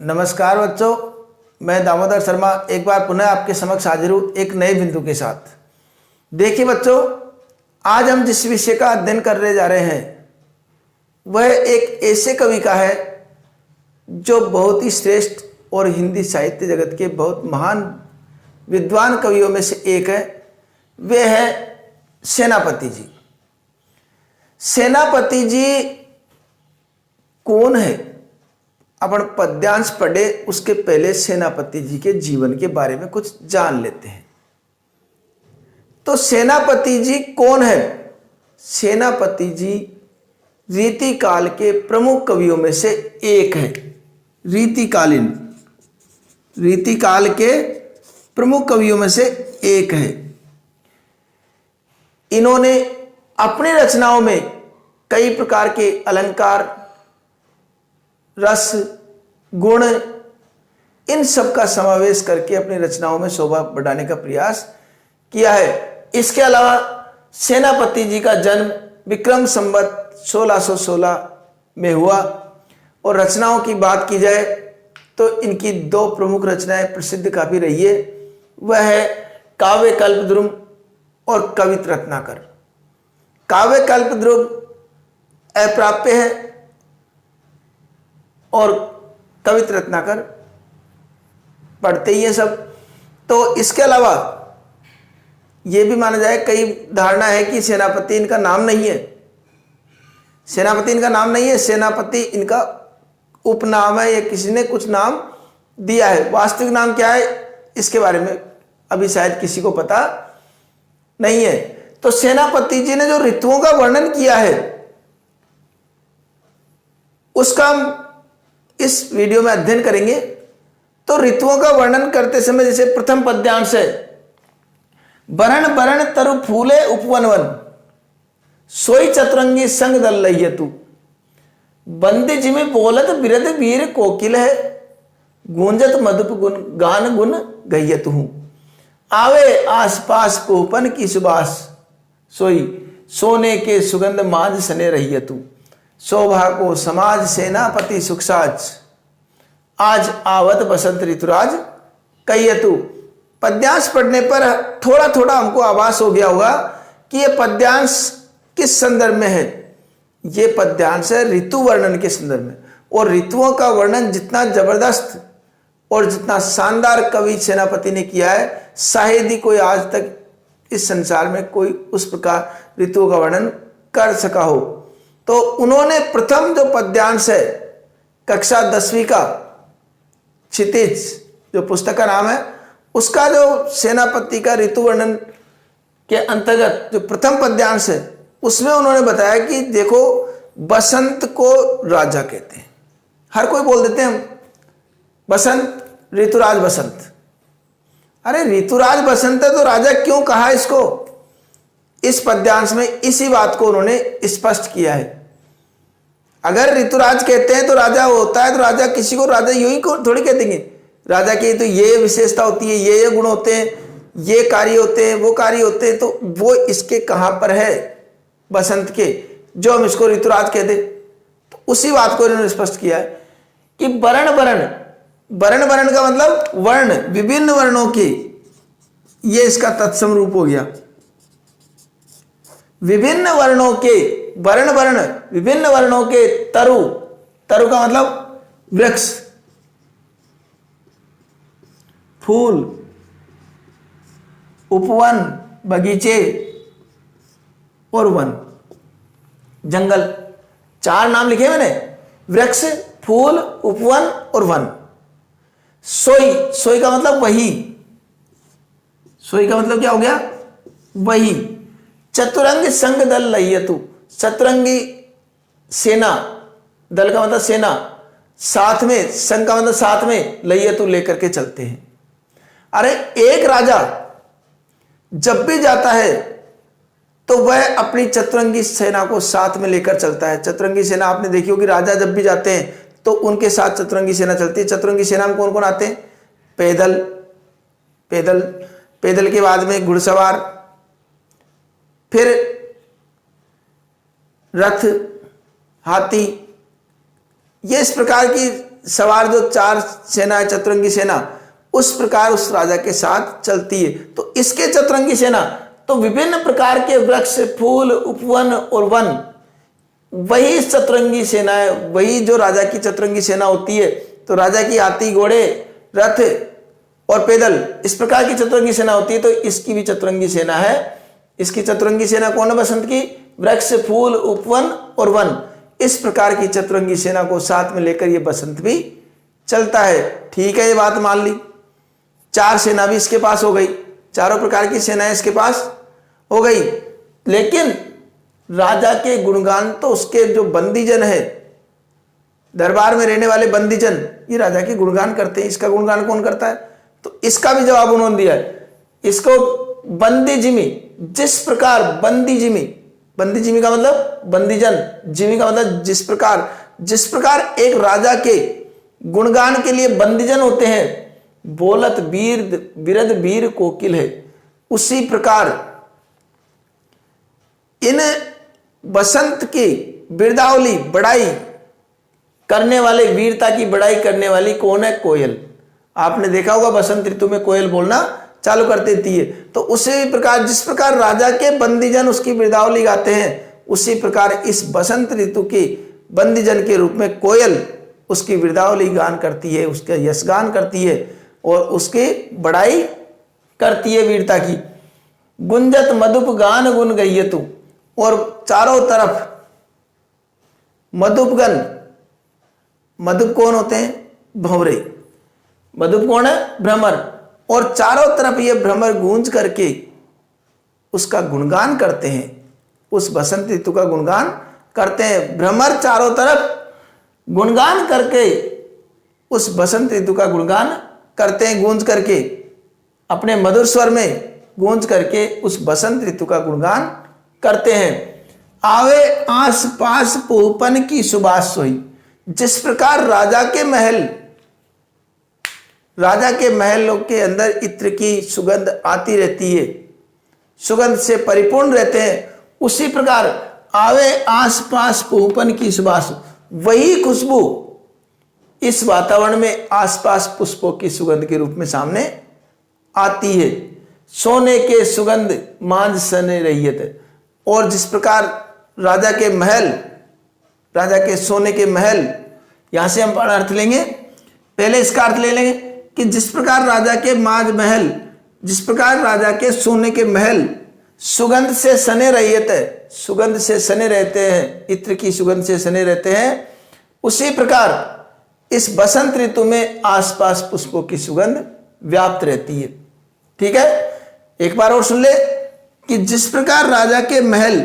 नमस्कार बच्चों, मैं दामोदर शर्मा एक बार पुनः आपके समक्ष हाजिर हूँ एक नए बिंदु के साथ। देखिए बच्चों, आज हम जिस विषय का अध्ययन करने जा रहे हैं वह एक ऐसे कवि का है जो बहुत ही श्रेष्ठ और हिंदी साहित्य जगत के बहुत महान विद्वान कवियों में से एक है। वे है सेनापति जी। सेनापति जी कौन है? अपन पद्यांश पढ़े उसके पहले सेनापति जी के जीवन के बारे में कुछ जान लेते हैं। तो सेनापति जी कौन है? सेनापति जी रीतिकाल के प्रमुख कवियों में से एक है। रीतिकाल के प्रमुख कवियों में से एक है। इन्होंने अपनी रचनाओं में कई प्रकार के अलंकार, रस, गुण, इन सब का समावेश करके अपनी रचनाओं में शोभा बढ़ाने का प्रयास किया है। इसके अलावा सेनापति जी का जन्म विक्रम संवत 1616 में हुआ और रचनाओं की बात की जाए तो इनकी दो प्रमुख रचनाएं प्रसिद्ध काफी रही है। वह है काव्य कल्पद्रुम और कवित रत्नाकर। काव्य कल्पद्रुम अप्राप्य है और कवित रत्नाकर पढ़ते ही है सब। तो इसके अलावा यह भी माना जाए, कई धारणा है कि सेनापति इनका नाम नहीं है। सेनापति इनका नाम नहीं है, सेनापति इनका उपनाम है या किसी ने कुछ नाम दिया है। वास्तविक नाम क्या है इसके बारे में अभी शायद किसी को पता नहीं है। तो सेनापति जी ने जो ऋतुओं का वर्णन किया है उसका हम इस वीडियो में अध्ययन करेंगे। तो ऋतुओं का वर्णन करते समय जैसे प्रथम पद्यांश है, बरण बरण तरु फूले उपवन वन, सोई चतुरंगी संग दल लहियतु, बंदी जिमे बोलत बिरद वीर कोकिल है, गूंजत मधुप गुण गान गुण गयतु हूं, आवे आसपास कोपन की सुबास, सोई सोने के सुगंध माज सने रहियतु, शोभा को समाज सेनापति सुखसाज, आज आवत बसंत ऋतुराज कहियतु। पद्यांश पढ़ने पर थोड़ा थोड़ा हमको आभास हो गया होगा कि यह पद्यांश किस संदर्भ में है। यह पद्यांश है ऋतु वर्णन के संदर्भ में। और ऋतुओं का वर्णन जितना जबरदस्त और जितना शानदार कवि सेनापति ने किया है, शायद ही कोई आज तक इस संसार में कोई उस प्रकार ऋतुओं का वर्णन कर सका हो। तो उन्होंने प्रथम जो पद्यांश है कक्षा 10वीं का क्षितिज जो पुस्तक का नाम है, उसका जो सेनापति का ऋतु वर्णन के अंतर्गत जो प्रथम पद्यांश है उसमें उन्होंने बताया कि देखो, बसंत को राजा कहते हैं। हर कोई बोल देते हैं हम बसंत, ऋतुराज बसंत। अरे ऋतुराज बसंत है तो राजा क्यों कहा इसको? इस पद्यांश में इसी बात को उन्होंने स्पष्ट किया है। अगर ऋतुराज कहते हैं तो राजा होता है, तो राजा किसी को राजा यूं ही थोड़ी कह देंगे। राजा की तो ये विशेषता होती है, ये गुण होते हैं, ये कार्य होते हैं, वो कार्य होते हैं। तो वो इसके कहां पर है बसंत के, जो हम इसको ऋतुराज कह दे? तो उसी बात को इन्होंने स्पष्ट किया है कि बरण बरण, बरण बरण का मतलब वर्ण, विभिन्न वर्णों के, ये इसका तत्सम रूप हो गया। विभिन्न वर्णों के, वर्ण वर्ण, विभिन्न वर्णों के तरु, तरु का मतलब वृक्ष, फूल, उपवन बगीचे और वन जंगल, चार नाम लिखे मैंने, वृक्ष, फूल, उपवन और वन। सोई, सोई का मतलब वही, सोई का मतलब क्या हो गया? वही। चतुरंग संग दल लहियतु, चतुरंगी सेना, दल का मतलब सेना, साथ में, संग का मतलब साथ में, लहियतु लेकर के चलते हैं। अरे एक राजा जब भी जाता है तो वह अपनी चतुरंगी सेना को साथ में लेकर चलता है। चतुरंगी सेना आपने देखी होगी, राजा जब भी जाते हैं तो उनके साथ चतुरंगी सेना चलती है। चतुरंगी सेना में कौन कौन आते हैं? पैदल, पैदल, पैदल के बाद में घुड़सवार, फिर रथ, हाथी, ये इस प्रकार की सवार जो 4 सेना है, चतुरंगी सेना, उस प्रकार उस राजा के साथ चलती है। तो इसके चतुरंगी सेना तो विभिन्न प्रकार के वृक्ष, फूल, उपवन और वन, वही चतुरंगी सेना है, वही जो राजा की चतुरंगी सेना होती है। तो राजा की हाथी, घोड़े, रथ और पैदल, इस प्रकार की चतुरंगी सेना होती है। तो इसकी भी चतुरंगी सेना है। इसकी चतुरंगी सेना कौन है बसंत की? वृक्ष, फूल, उपवन और वन, इस प्रकार की चतुरंगी सेना को साथ में लेकर ये बसंत भी चलता है। ठीक है, ये बात मान ली। 4 सेना भी इसके पास हो गई, चारों प्रकार की सेनाएं इसके पास हो गई। लेकिन राजा के गुणगान तो उसके जो बंदीजन है, दरबार में रहने वाले बंदीजन, ये राजा के गुणगान करते हैं। इसका गुणगान कौन करता है? तो इसका भी जवाब उन्होंने दिया है। इसको बंदी जिमी, जिस प्रकार बंदी जिमी, बंदी जिमी का मतलब बंदीजन, जिमी का मतलब जिस प्रकार एक राजा के गुणगान के लिए बंदीजन होते हैं, बोलत वीर बिरद वीर कोकिल है, उसी प्रकार इन बसंत की बिरदावली, बड़ाई करने वाले, वीरता की बड़ाई करने वाली कौन है? कोयल। आपने देखा होगा बसंत ऋतु में कोयल बोलना चालू कर देती है। तो उसी प्रकार जिस प्रकार राजा के बंदीजन उसकी बिरदावली गाते हैं, उसी प्रकार इस बसंत ऋतु की बंदीजन के रूप में कोयल उसकी बिरदावली गान करती है, उसका यशगान करती है और उसकी बड़ाई करती है वीरता की। गुंजत मधुप गान गुन गयतु, और चारों तरफ मधुपगन, मधुप कौन होते हैं? भंवरे। मधुप कौन है? भ्रमर। और चारों तरफ ये भ्रमर गूंज करके उसका गुणगान करते हैं, उस बसंत ऋतु का गुणगान करते हैं। भ्रमर चारों तरफ गुणगान करके उस बसंत ऋतु का गुणगान करते हैं, गूंज करके, अपने मधुर स्वर में गूंज करके उस बसंत ऋतु का गुणगान करते हैं। आवे आस पास पोहपन की सुबास सोई, जिस प्रकार राजा के महलों के अंदर इत्र की सुगंध आती रहती है, सुगंध से परिपूर्ण रहते हैं, उसी प्रकार आवे आस पास पोहपन की सुबास, वही खुशबू इस वातावरण में आसपास पुष्पों की सुगंध के रूप में सामने आती है। सोने के सुगंध मांझ सने रहियत, और जिस प्रकार राजा के महल, राजा के सोने के महल, यहां से हम अर्थ लेंगे, पहले इसका अर्थ ले लेंगे कि जिस प्रकार राजा के मांझ महल, जिस प्रकार राजा के सोने के महल सुगंध से सने रहियत है, सुगंध से सने रहते हैं, इत्र की सुगंध से सने रहते हैं, उसी प्रकार इस बसंत ऋतु में आसपास पुष्पों की सुगंध व्याप्त रहती है। ठीक है, एक बार और सुन ले कि जिस प्रकार राजा के महल,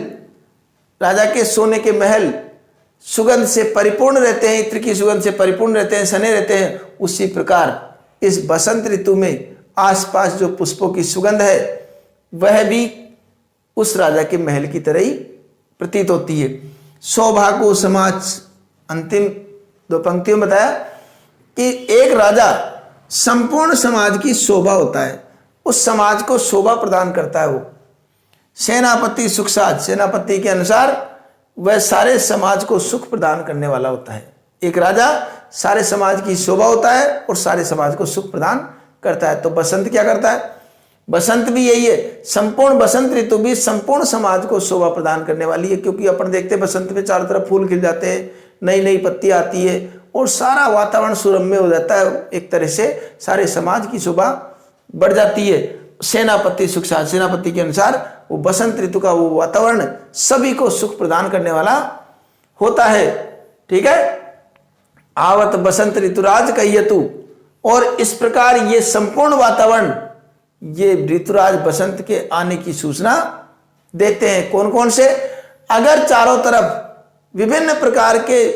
राजा के सोने के महल सुगंध से परिपूर्ण रहते हैं, इत्र की सुगंध से परिपूर्ण रहते हैं, सने रहते हैं, उसी प्रकार इस बसंत ऋतु में आसपास जो पुष्पों की सुगंध है वह भी उस राजा के महल की तरह ही प्रतीत होती है। सौभाग्य समाज, अंतिम 2 पंक्तियों में बताया कि एक राजा संपूर्ण समाज की शोभा होता है, उस समाज को शोभा प्रदान करता है। वो सेनापति सुखसाज, सेनापति के अनुसार वह सारे समाज को सुख प्रदान करने वाला होता है। एक राजा सारे समाज की शोभा होता है और सारे समाज को सुख प्रदान करता है। तो बसंत क्या करता है? बसंत भी यही है, संपूर्ण बसंत ऋतु भी संपूर्ण समाज को शोभा प्रदान करने वाली है, क्योंकि अपन देखते हैं बसंत में चारों तरफ फूल खिल जाते हैं, नई नई पत्ती आती है और सारा वातावरण सुरम्य हो जाता है। एक तरह से सारे समाज की शोभा बढ़ जाती है। सेनापति सुखसाज, सेनापति के अनुसार वो बसंत ऋतु का वो वातावरण सभी को सुख प्रदान करने वाला होता है। ठीक है, आवत बसंत ऋतुराज कहियतु, और इस प्रकार ये संपूर्ण वातावरण ये ऋतुराज बसंत के आने की सूचना देते हैं। कौन कौन से? अगर चारों तरफ विभिन्न प्रकार के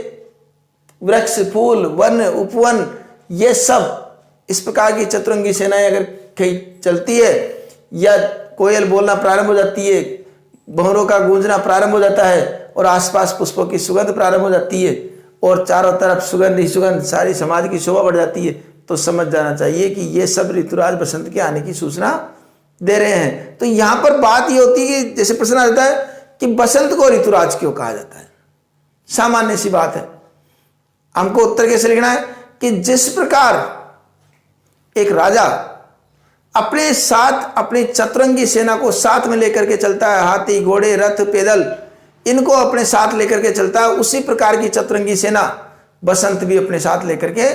वृक्ष, फूल, वन, उपवन, ये सब इस प्रकार की चतुरंगी सेनाएं अगर कहीं चलती है, या कोयल बोलना प्रारंभ हो जाती है, भंवरों का गूंजना प्रारंभ हो जाता है और आसपास पुष्पों की सुगंध प्रारंभ हो जाती है और चारों तरफ सुगंध ही सुगंध, सारी समाज की शोभा बढ़ जाती है, तो समझ जाना चाहिए कि ये सब ऋतुराज बसंत के आने की सूचना दे रहे हैं। तो यहां पर बात ये होती है कि जैसे प्रश्न आता है कि बसंत को ऋतुराज क्यों कहा जाता है, सामान्य सी बात है। हमको उत्तर कैसे लिखना है कि जिस प्रकार एक राजा अपने साथ अपनी चतुरंगी सेना को साथ में लेकर के चलता है, हाथी घोड़े रथ पैदल इनको अपने साथ लेकर के चलता है, उसी प्रकार की चतुरंगी सेना बसंत भी अपने साथ लेकर के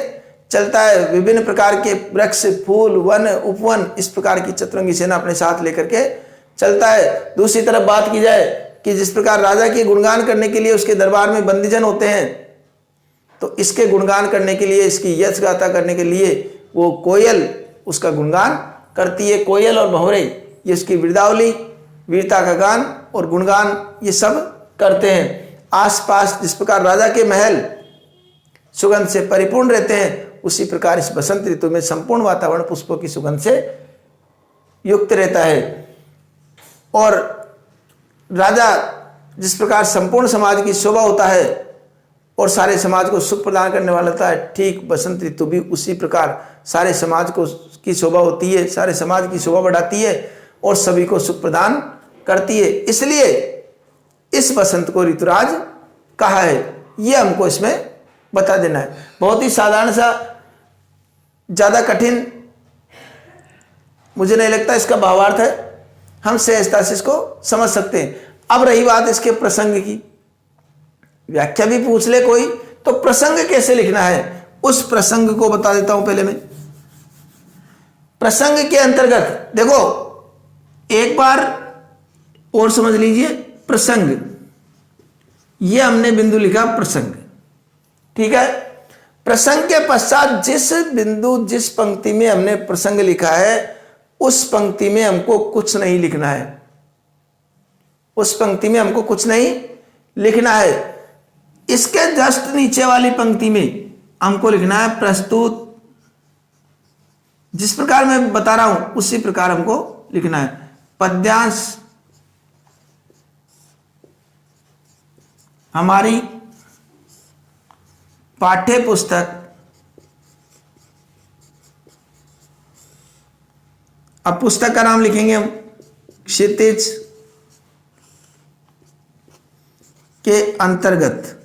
चलता है। विभिन्न प्रकार के वृक्ष फूल वन उपवन इस प्रकार की चतुरंगी सेना अपने साथ लेकर के चलता है। दूसरी तरफ बात की जाए कि जिस प्रकार राजा के गुणगान करने के लिए उसके दरबार में बंदीजन होते हैं, तो इसके गुणगान करने के लिए, इसकी यश गाथा करने के लिए वो कोयल उसका गुणगान करती है। कोयल और भंवरे ये इसकी वीरतावली, वीरता का गान और गुणगान ये सब करते हैं। आसपास जिस प्रकार राजा के महल सुगंध से परिपूर्ण रहते हैं, उसी प्रकार इस बसंत ऋतु में संपूर्ण वातावरण पुष्पों की सुगंध से युक्त रहता है। और राजा जिस प्रकार संपूर्ण समाज की शोभा होता है और सारे समाज को सुख प्रदान करने वाला होता है, ठीक बसंत ऋतु भी उसी प्रकार सारे समाज को की शोभा होती है, सारे समाज की शोभा बढ़ाती है और सभी को सुख प्रदान करती है। इसलिए इस बसंत को ऋतुराज कहा है, ये हमको इसमें बता देना है। बहुत ही साधारण सा, ज्यादा कठिन मुझे नहीं लगता इसका भावार्थ है, हम सहजता से इसको समझ सकते हैं। अब रही बात इसके प्रसंग की, व्याख्या भी पूछ ले कोई तो प्रसंग कैसे लिखना है, उस प्रसंग को बता देता हूं पहले मैं। प्रसंग के अंतर्गत देखो एक बार और समझ लीजिए, प्रसंग ये हमने बिंदु लिखा प्रसंग, ठीक है। प्रसंग के पश्चात जिस बिंदु जिस पंक्ति में हमने प्रसंग लिखा है उस पंक्ति में हमको कुछ नहीं लिखना है, उस पंक्ति में हमको कुछ नहीं लिखना है। इसके जस्ट नीचे वाली पंक्ति में हमको लिखना है प्रस्तुत, जिस प्रकार मैं बता रहा हूं उसी प्रकार हमको लिखना है। पद्यांश हमारी पाठ्य पुस्तक, अब पुस्तक का नाम लिखेंगे हम क्षितिज के अंतर्गत,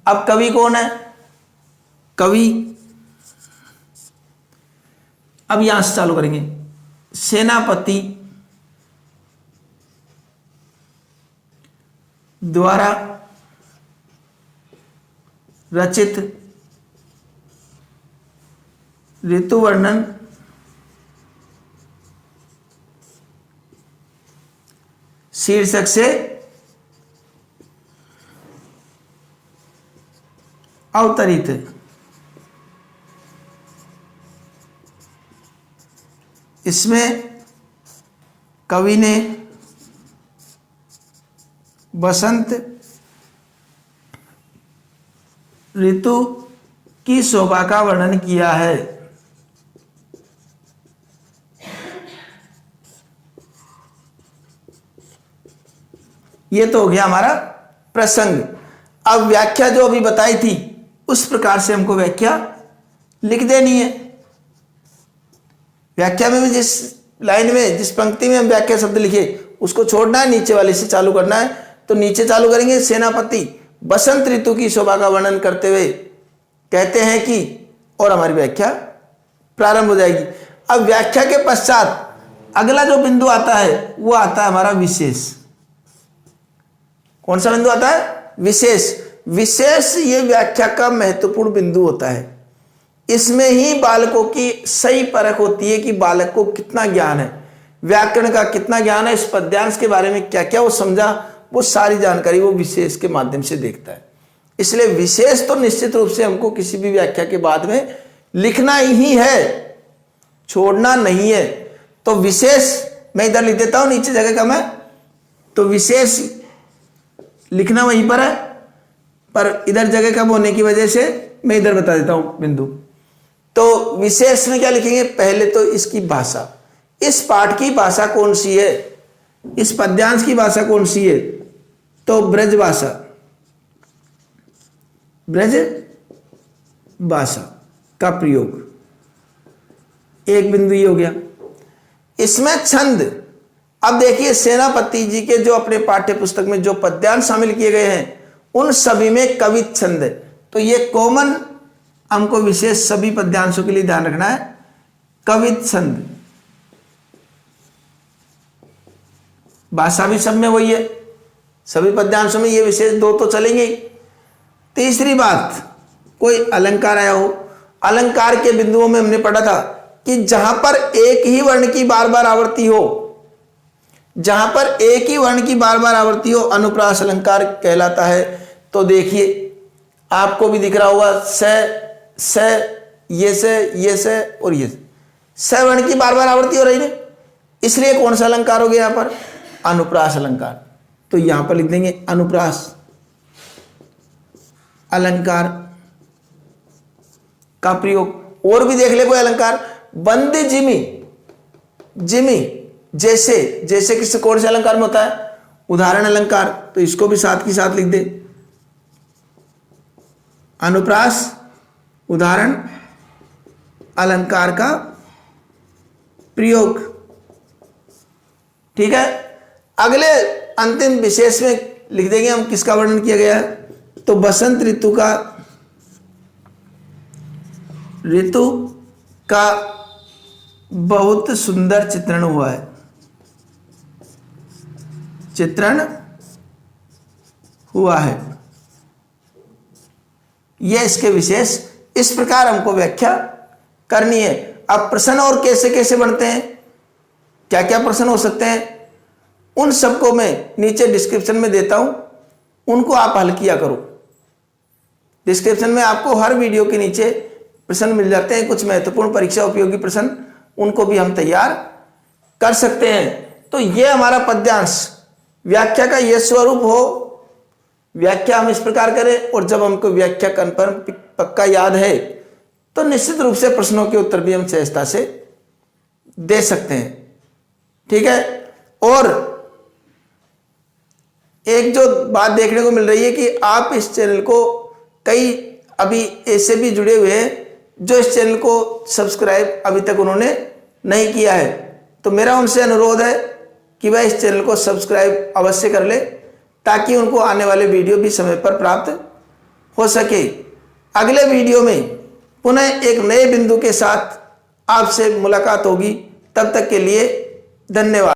अब कवि कौन है, कवि अब यहां से चालू करेंगे, सेनापति द्वारा रचित ऋतु वर्णन शीर्षक से अवतरित। इसमें कवि ने बसंत ऋतु की शोभा का वर्णन किया है। ये तो हो गया हमारा प्रसंग। अब व्याख्या जो अभी बताई थी उस प्रकार से हमको व्याख्या लिख देनी है। व्याख्या में भी जिस लाइन में जिस पंक्ति में हम व्याख्या शब्द लिखे उसको छोड़ना है, नीचे वाले से चालू करना है। तो नीचे चालू करेंगे, सेनापति बसंत ऋतु की शोभा का वर्णन करते हुए कहते हैं कि, और हमारी व्याख्या प्रारंभ हो जाएगी। अब व्याख्या के पश्चात अगला जो बिंदु आता है वो आता है हमारा विशेष। कौन सा बिंदु आता है? विशेष। विशेष ये व्याख्या का महत्वपूर्ण बिंदु होता है। इसमें ही बालकों की सही परख होती है कि बालक को कितना ज्ञान है, व्याकरण का कितना ज्ञान है, इस पद्यांश के बारे में क्या क्या वो समझा, वो सारी जानकारी वो विशेष के माध्यम से देखता है। इसलिए विशेष तो निश्चित रूप से हमको किसी भी व्याख्या के बाद में लिखना ही है, छोड़ना नहीं है। तो विशेष मैं इधर लिख देता हूं, नीचे जगह कम है तो विशेष लिखना वहीं पर है, पर इधर जगह कम होने की वजह से मैं इधर बता देता हूं बिंदु। तो विशेष में क्या लिखेंगे? पहले तो इसकी भाषा, इस पाठ की भाषा कौन सी है, इस पद्यांश की भाषा कौन सी है? तो ब्रज भाषा, ब्रज भाषा का प्रयोग, एक बिंदु ये हो गया। इसमें छंद, अब देखिए सेनापति जी के जो अपने पाठ्य पुस्तक में जो पद्यांश शामिल किए गए हैं उन सभी में कवित छंद है। तो ये कॉमन हमको विशेष सभी पद्यांशों के लिए ध्यान रखना है, कवित छंद। भाषा भी सब में वही है, सभी पद्यांशों में ये विशेष दो तो चलेंगे ही। तीसरी बात, कोई अलंकार आया हो, अलंकार के बिंदुओं में हमने पढ़ा था कि जहां पर एक ही वर्ण की बार बार आवृत्ति हो, जहां पर एक ही वर्ण की बार बार आवृत्ति हो, अनुप्रास अलंकार कहलाता है। तो देखिए आपको भी दिख रहा होगा, ये से और ये से वर्ण की बार बार आवृत्ति हो रही है, इसलिए कौन सा अलंकार हो गया यहां पर? अनुप्रास अलंकार। तो यहां पर लिख देंगे अनुप्रास अलंकार का प्रयोग। और भी देख ले कोई अलंकार, बंद जिमी, जिमी जैसे, जैसे किस कौन से अलंकार में होता है? उदाहरण अलंकार। तो इसको भी साथ की साथ लिख दे, अनुप्रास उदाहरण अलंकार का प्रयोग। ठीक है, अगले अंतिम विशेष में लिख देंगे हम किसका वर्णन किया गया है। तो बसंत ऋतु का बहुत सुंदर चित्रण हुआ है, चित्रण हुआ है। यह इसके विशेष, इस प्रकार हमको व्याख्या करनी है। अब प्रश्न और कैसे कैसे बनते हैं, क्या क्या प्रश्न हो सकते हैं, उन सबको मैं नीचे डिस्क्रिप्शन में देता हूं, उनको आप हल किया करो। डिस्क्रिप्शन में आपको हर वीडियो के नीचे प्रश्न मिल जाते हैं, कुछ महत्वपूर्ण परीक्षा उपयोगी प्रश्न, उनको भी हम तैयार कर सकते हैं। तो यह हमारा पद्यांश व्याख्या का यह स्वरूप हो, व्याख्या हम इस प्रकार करें, और जब हमको व्याख्या कन्फर्म पक्का याद है तो निश्चित रूप से प्रश्नों के उत्तर भी हम सहजता से दे सकते हैं। ठीक है, और एक जो बात देखने को मिल रही है कि आप इस चैनल को, कई अभी ऐसे भी जुड़े हुए हैं जो इस चैनल को सब्सक्राइब अभी तक उन्होंने नहीं किया है। तो मेरा उनसे अनुरोध है कि वह इस चैनल को सब्सक्राइब अवश्य कर ले, ताकि उनको आने वाले वीडियो भी समय पर प्राप्त हो सके। अगले वीडियो में पुनः एक नए बिंदु के साथ आपसे मुलाकात होगी। तब तक के लिए धन्यवाद।